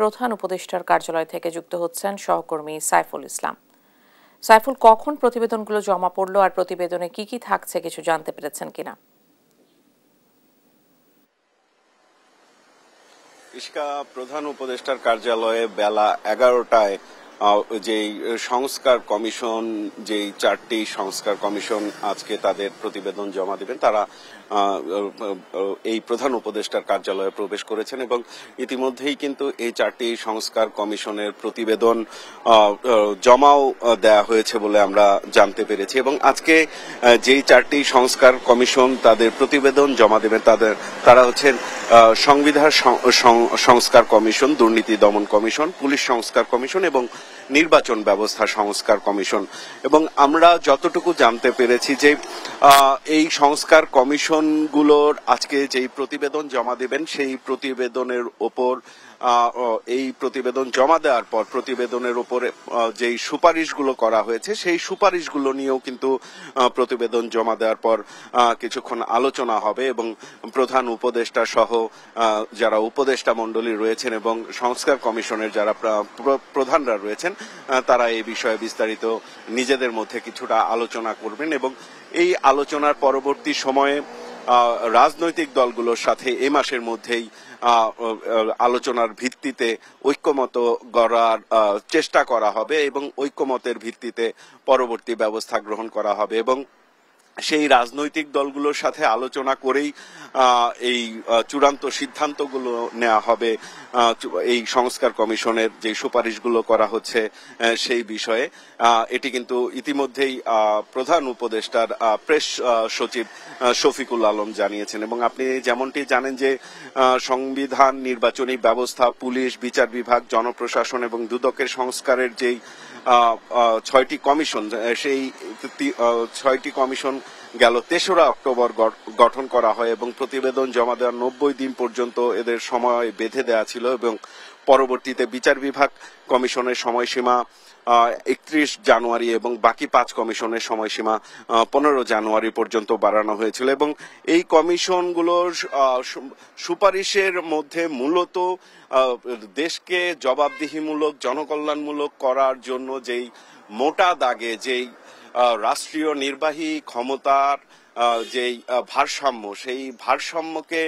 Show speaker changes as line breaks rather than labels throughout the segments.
প্রধান উপদেষ্টার কার্যালয় থেকে যুক্ত হচ্ছেন সহকর্মী সাইফুল ইসলাম। সাইফুল, কখন প্রতিবেদনগুলো জমা পড়লো আর প্রতিবেদনে কি কি থাকছে কিছু জানতে পেরেছেন কিনা?
ইশকা, প্রধান উপদেষ্টার কার্যালয়ে বেলা 11টায় যেই সংস্কার কমিশন, যেই 4টি সংস্কার কমিশন আজকে তাদের প্রতিবেদন জমা দিবেন, তারা এই প্রধান উপদেষ্টার কার্যালয়ে প্রবেশ করেছেন এবং ইতিমধ্যেই কিন্তু এই 4টি সংস্কার কমিশনের প্রতিবেদন জমাও দেয়া হয়েছে বলে আমরা জানতে পেরেছি। এবং আজকে যেই 4টি সংস্কার কমিশন তাদের প্রতিবেদন জমা দেবেন তারা হচ্ছেন সংবিধান সংস্কার কমিশন, দুর্নীতি দমন কমিশন, পুলিশ সংস্কার কমিশন এবং নির্বাচন ব্যবস্থা সংস্কার কমিশন। এবং আমরা যতটুকু জানতে পেরেছি যে এই সংস্কার কমিশনগুলোর আজকে যেই প্রতিবেদন জমা দেবেন সেই প্রতিবেদনের ওপর এই প্রতিবেদন জমা দেওয়ার পর প্রতিবেদনের উপরে যেই সুপারিশগুলো করা হয়েছে সেই সুপারিশগুলো নিয়েও কিন্তু প্রতিবেদন জমা দেওয়ার পর কিছুক্ষণ আলোচনা হবে এবং প্রধান উপদেষ্টা সহ যারা উপদেষ্টা মণ্ডলী রয়েছেন এবং সংস্কার কমিশনের যারা প্রধানরা রয়েছেন তারা এই বিষয়ে বিস্তারিত নিজেদের মধ্যে কিছুটা আলোচনা করবেন এবং এই আলোচনার পরবর্তী সময়ে রাজনৈতিক দলগুলোর সাথে এই মাসের মধ্যেই আলোচনার ভিত্তিতে ঐক্যমত গড়ার চেষ্টা করা হবে এবং ঐক্যমতের ভিত্তিতে পরবর্তী ব্যবস্থা গ্রহণ করা হবে এবং সেই রাজনৈতিক দলগুলোর সাথে আলোচনা করেই এই চূড়ান্ত সিদ্ধান্তগুলো নেওয়া হবে এই সংস্কার কমিশনের যে সুপারিশগুলো করা হচ্ছে সেই বিষয়ে। এটি কিন্তু ইতিমধ্যেই প্রধান উপদেষ্টার প্রেস সচিব শফিকুল আলম জানিয়েছেন এবং আপনি যেমনটি জানেন যে সংবিধান, নির্বাচনী ব্যবস্থা, পুলিশ, বিচার বিভাগ, জনপ্রশাসন এবং দুদকের সংস্কারের যেই 6টি কমিশন, সেই 6টি কমিশন গেল 3রা অক্টোবর গঠন করা হয় এবং প্রতিবেদন জমা দেওয়ার 90 দিন পর্যন্ত এদের সময় বেঁধে দেওয়া ছিল এবং পরবর্তীতে বিচার বিভাগ কমিশনের সময়সীমা 31 জানুয়ারি এবং বাকি 5 কমিশনের সময়সীমা 15 জানুয়ারি পর্যন্ত বাড়ানো হয়েছিল এবং এই কমিশনগুলোর সুপারিশের মধ্যে মূলত দেশকে জবাবদিহিমূলক, জনকল্যাণমূলক করার জন্য যেই মোটা দাগে যেই রাষ্ট্রীয় নির্বাহী ক্ষমতার যেই ভারসাম্য, সেই ভারসাম্যকে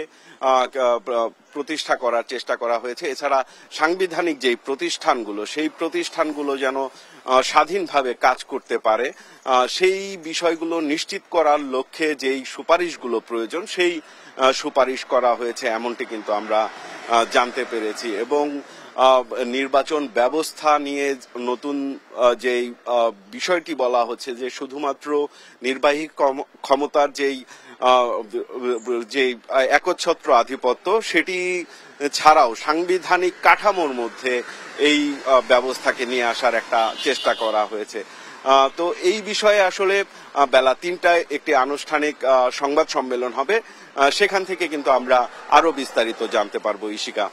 প্রতিষ্ঠা করার চেষ্টা করা হয়েছে। এছাড়া সাংবিধানিক যেই প্রতিষ্ঠানগুলো, সেই প্রতিষ্ঠানগুলো যেন স্বাধীনভাবে কাজ করতে পারে সেই বিষয়গুলো নিশ্চিত করার লক্ষ্যে যেই সুপারিশগুলো প্রয়োজন সেই সুপারিশ করা হয়েছে এমনটি কিন্তু আমরা জানতে পেরেছি। এবং নির্বাচন ব্যবস্থা নিয়ে নতুন যেই বিষয়টি বলা হচ্ছে যে শুধুমাত্র নির্বাহী ক্ষমতার যেই একচ্ছত্র আধিপত্য সেটি ছাড়াও সাংবিধানিক কাঠামোর মধ্যে এই ব্যবস্থাকে নিয়ে আসার একটা চেষ্টা করা হয়েছে। তো এই বিষয়ে আসলে বেলা 3টায় একটি আনুষ্ঠানিক সংবাদ সম্মেলন হবে, সেখান থেকে কিন্তু আমরা আরো বিস্তারিত জানতে পারবো। ইশিকা।